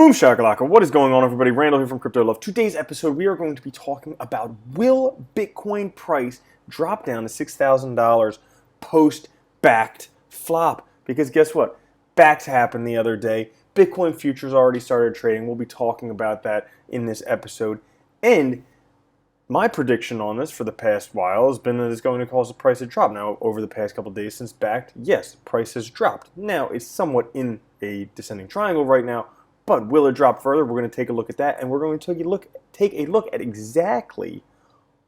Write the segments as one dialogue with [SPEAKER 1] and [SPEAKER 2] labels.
[SPEAKER 1] Boom shakalaka, what is going on everybody? Randall here from Crypto Love. Today's episode we are going to be talking about will Bitcoin price drop down to $6,000 post Bakkt flop? Because guess what? Bakkt happened the other day. Bitcoin futures already started trading. We'll be talking about that in this episode. And my prediction on this for the past while has been that it's going to cause the price to drop. Now, over the past couple of days since Bakkt, yes, price has dropped. Now, it's somewhat in a descending triangle right now. But will it drop further? We're going to take a look at that, and we're going to take a look at exactly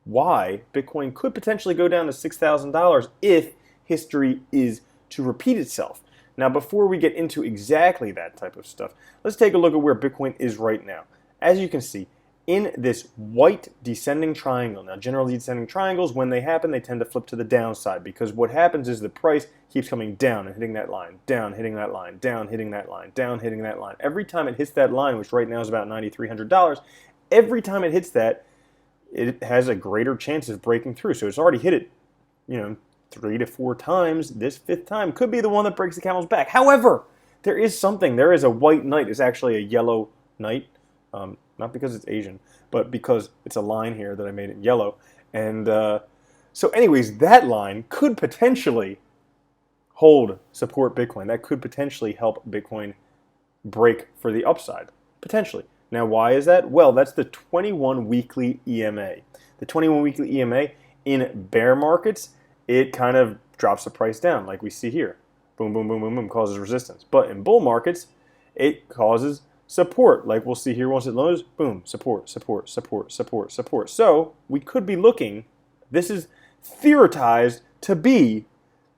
[SPEAKER 1] why Bitcoin could potentially go down to $6,000 if history is to repeat itself. Now, before we get into exactly that type of stuff, let's take a look at where Bitcoin is right now. As you can see, in this white descending triangle. Now, generally descending triangles, when they happen, they tend to flip to the downside because what happens is the price keeps coming down and hitting that line, down, hitting that line, down, hitting that line, down, hitting that line. Every time it hits that line, which right now is about $9,300, every time it hits that, it has a greater chance of breaking through. So it's already hit it, 3 to 4 times. This 5th time could be the one that breaks the camel's back. However, there is something. There is a white knight. It's actually a yellow knight. Not because it's Asian, but because it's a line here that I made it yellow. And so anyways, that line could potentially support Bitcoin. That could potentially help Bitcoin break for the upside, potentially. Now, why is that? Well, that's the 21 weekly EMA. The 21 weekly EMA in bear markets, it kind of drops the price down like we see here. Boom, boom, boom, boom, boom, causes resistance. But in bull markets, it causes support, like we'll see here. Once it lows, boom, support, support, support, support, support. So we could be looking, this is theorized to be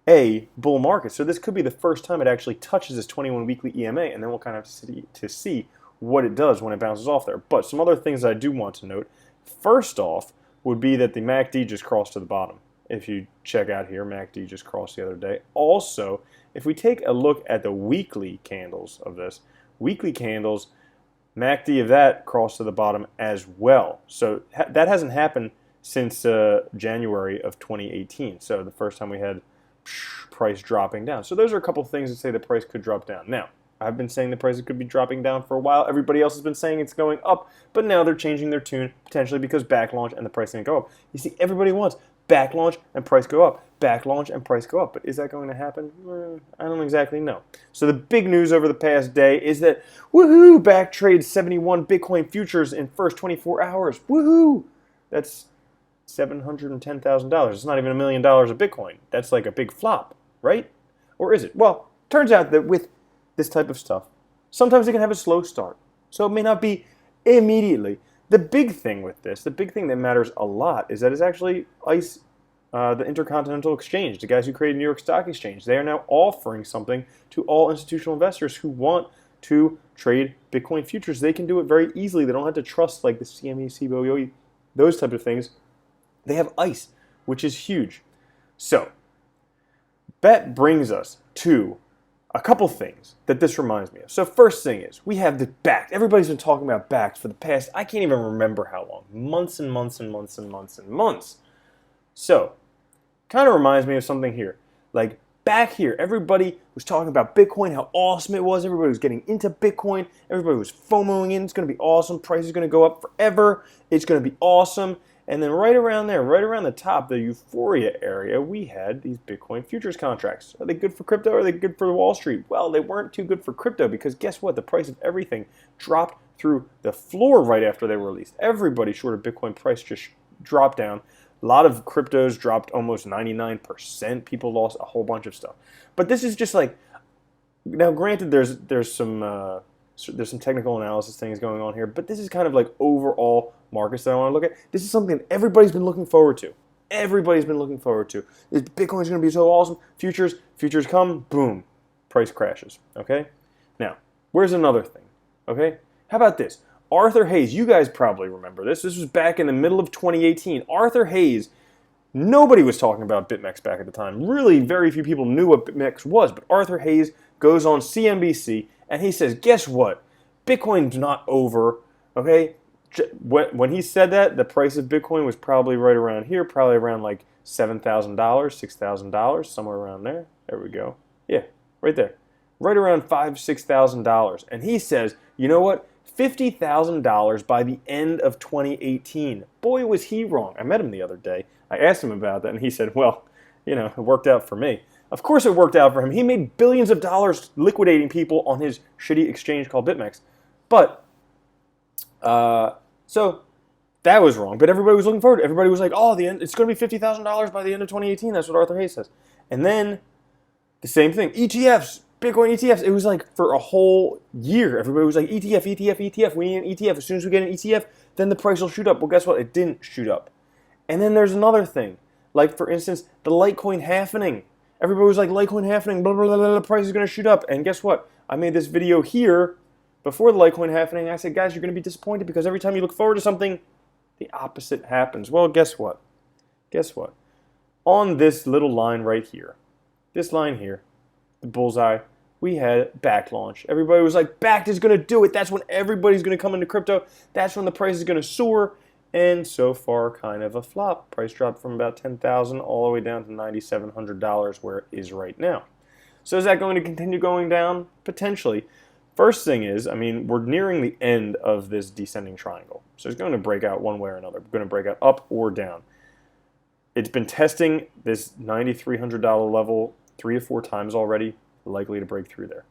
[SPEAKER 1] a bull market. So this could be the first time it actually touches this 21 weekly EMA, and then we'll kind of have to see what it does when it bounces off there. But some other things I do want to note. First off would be that the MACD just crossed to the bottom. If you check out here, MACD just crossed the other day. Also, if we take a look at the weekly candles of this, weekly candles, MACD of that crossed to the bottom as well. So that hasn't happened since January of 2018. So the first time we had price dropping down. So those are a couple of things that say the price could drop down. Now, I've been saying the price could be dropping down for a while. Everybody else has been saying it's going up, but now they're changing their tune potentially because back launch and the price is going to go up. You see, everybody wants back launch and price go up, back launch and price go up. But is that going to happen? I don't exactly know. So the big news over the past day is that, woohoo, Bakkt trades 71 Bitcoin futures in first 24 hours. Woohoo! That's $710,000. It's not even $1 million of Bitcoin. That's like a big flop, right? Or is it? Well, turns out that with this type of stuff, sometimes it can have a slow start. So it may not be immediately. The big thing with this, the big thing that matters a lot is that it's actually ICE, the Intercontinental Exchange, the guys who created New York Stock Exchange. They are now offering something to all institutional investors who want to trade Bitcoin futures. They can do it very easily. They don't have to trust like the CME, CBOE, those type of things. They have ICE, which is huge. So that brings us to a couple things that this reminds me of. So first thing is, we have the Bakkt. Everybody's been talking about Bakkt for the past, I can't even remember how long. Months and months and months and months and months. So, kind of reminds me of something here. Like, back here, everybody was talking about Bitcoin, how awesome it was. Everybody was getting into Bitcoin. Everybody was FOMOing in. It's going to be awesome. Price is going to go up forever. It's going to be awesome. And then right around there, right around the top, the euphoria area, we had these Bitcoin futures contracts. Are they good for crypto or are they good for Wall Street? Well, they weren't too good for crypto because guess what? The price of everything dropped through the floor right after they were released. Everybody short of Bitcoin price just dropped down. A lot of cryptos dropped almost 99%. People lost a whole bunch of stuff. But this is just like, now granted there's some technical analysis things going on here, but this is kind of like overall markets that I want to look at. This is something that everybody's been looking forward to. Everybody's been looking forward to. Bitcoin's going to be so awesome. Futures come, boom, price crashes. Okay? Now, where's another thing? Okay? How about this? Arthur Hayes, you guys probably remember this. This was back in the middle of 2018. Arthur Hayes, nobody was talking about BitMEX back at the time. Really, very few people knew what BitMEX was, but Arthur Hayes goes on CNBC and he says, guess what? Bitcoin's not over, okay? When he said that, the price of Bitcoin was probably right around here, probably around like $7,000, $6,000, somewhere around there. There we go. Yeah, right there. right around $5,000-$6,000. And he says, you know what? $50,000 by the end of 2018. Boy, was he wrong. I met him the other day. I asked him about that, and he said, well, you know, it worked out for me. Of course it worked out for him. He made billions of dollars liquidating people on his shitty exchange called BitMEX. But, so that was wrong. But everybody was looking forward. Everybody was like, oh, it's going to be $50,000 by the end of 2018. That's what Arthur Hayes says. And then the same thing. ETFs, Bitcoin ETFs. It was like for a whole year. Everybody was like, ETF, ETF, ETF. We need an ETF. As soon as we get an ETF, then the price will shoot up. Well, guess what? It didn't shoot up. And then there's another thing. Like, for instance, the Litecoin halvening. Everybody was like, Litecoin halvening, blah, blah, blah, blah, the price is going to shoot up. And guess what? I made this video here before the Litecoin halvening. I said, guys, you're going to be disappointed because every time you look forward to something, the opposite happens. Well, guess what? Guess what? On this little line right here, this line here, the bullseye, we had Bakkt launch. Everybody was like, Bakkt is going to do it. That's when everybody's going to come into crypto. That's when the price is going to soar. And so far, kind of a flop. Price dropped from about $10,000 all the way down to $9,700 where it is right now. So is that going to continue going down? Potentially. First thing is, I mean, we're nearing the end of this descending triangle. So it's going to break out one way or another. It's going to break out up or down. It's been testing this $9,300 level 3 to 4 times already, likely to break through there.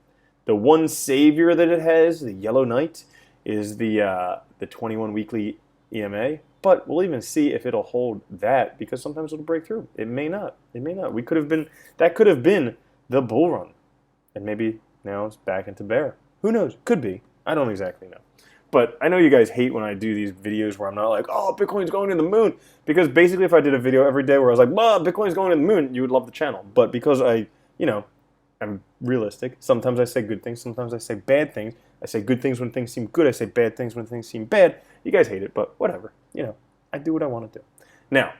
[SPEAKER 1] The one savior that it has, the Yellow Knight, is the 21 weekly EMA, but we'll even see if it'll hold that because sometimes it'll break through. It may not. It may not. That could have been the bull run, and maybe now it's back into bear. Who knows? Could be. I don't exactly know. But I know you guys hate when I do these videos where I'm not like, oh, Bitcoin's going to the moon. Because basically if I did a video every day where I was like, well, Bitcoin's going to the moon, you would love the channel. But because I'm realistic, sometimes I say good things, sometimes I say bad things. I say good things when things seem good. I say bad things when things seem bad. You guys hate it, but whatever. I do what I want to do. Now,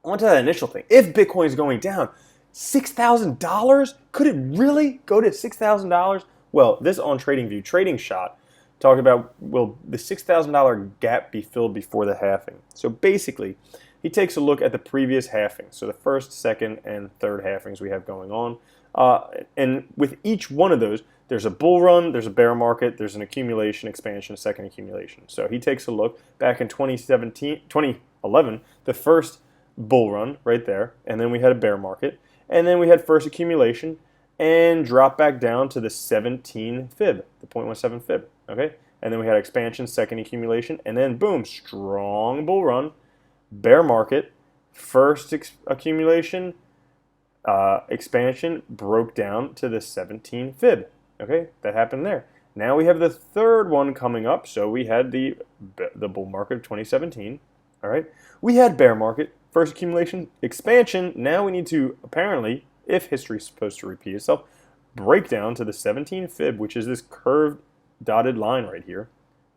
[SPEAKER 1] on to that initial thing. If Bitcoin's going down, $6,000? Could it really go to $6,000? Well, this on TradingView, Trading Shot, talked about, will the $6,000 gap be filled before the halving? So basically, he takes a look at the previous halving. So the first, second, and third halvings we have going on. And with each one of those, there's a bull run, there's a bear market, there's an accumulation, expansion, a second accumulation. So he takes a look back in 2011, the first bull run right there, and then we had a bear market, and then we had first accumulation, and drop back down to the 17 fib, the 0.17 fib, okay? And then we had expansion, second accumulation, and then boom, strong bull run, bear market, first accumulation, expansion, broke down to the 17 fib, okay? That happened there. Now we have the third one coming up, so we had the bull market of 2017, all right? We had bear market, first accumulation, expansion. Now we need to, apparently, if history is supposed to repeat itself, break down to the 17 fib, which is this curved dotted line right here.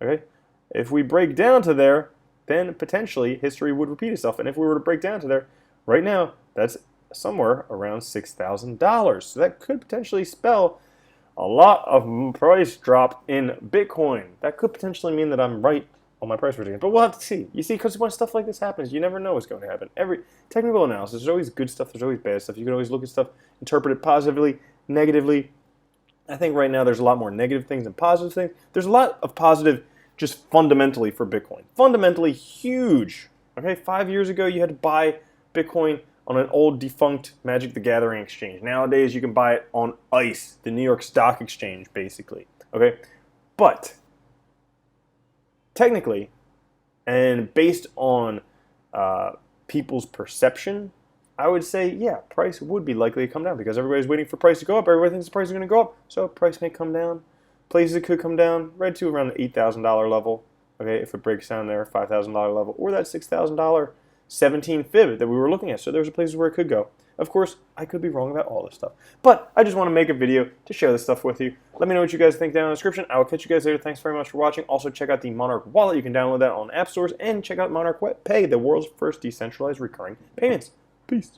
[SPEAKER 1] Okay? If we break down to there, then potentially history would repeat itself. And if we were to break down to there, right now, that's somewhere around $6,000. So that could potentially spell a lot of price drop in Bitcoin. That could potentially mean that I'm right on my price prediction, but we'll have to see. You see, because when stuff like this happens, you never know what's going to happen. Every technical analysis, there's always good stuff, there's always bad stuff. You can always look at stuff, interpret it positively, negatively. I think right now there's a lot more negative things than positive things. There's a lot of positive just fundamentally for Bitcoin. Fundamentally huge. Okay, 5 years ago you had to buy Bitcoin on an old defunct Magic the Gathering exchange. Nowadays you can buy it on ICE, the New York Stock Exchange, basically. Okay, but technically, and based on people's perception, I would say, yeah, price would be likely to come down because everybody's waiting for price to go up. Everybody thinks the price is going to go up, so price may come down. Places it could come down right to around the $8,000 level, okay, if it breaks down there, $5,000 level, or that $6,000 17 fib that we were looking at. So there's places where it could go. Of course, I could be wrong about all this stuff, but I just want to make a video to share this stuff with you. Let me know what you guys think down in the description. I will catch you guys later. Thanks very much for watching. Also, check out the Monarch wallet. You can download that on app stores, and check out Monarch Pay, the world's first decentralized recurring payments. Peace.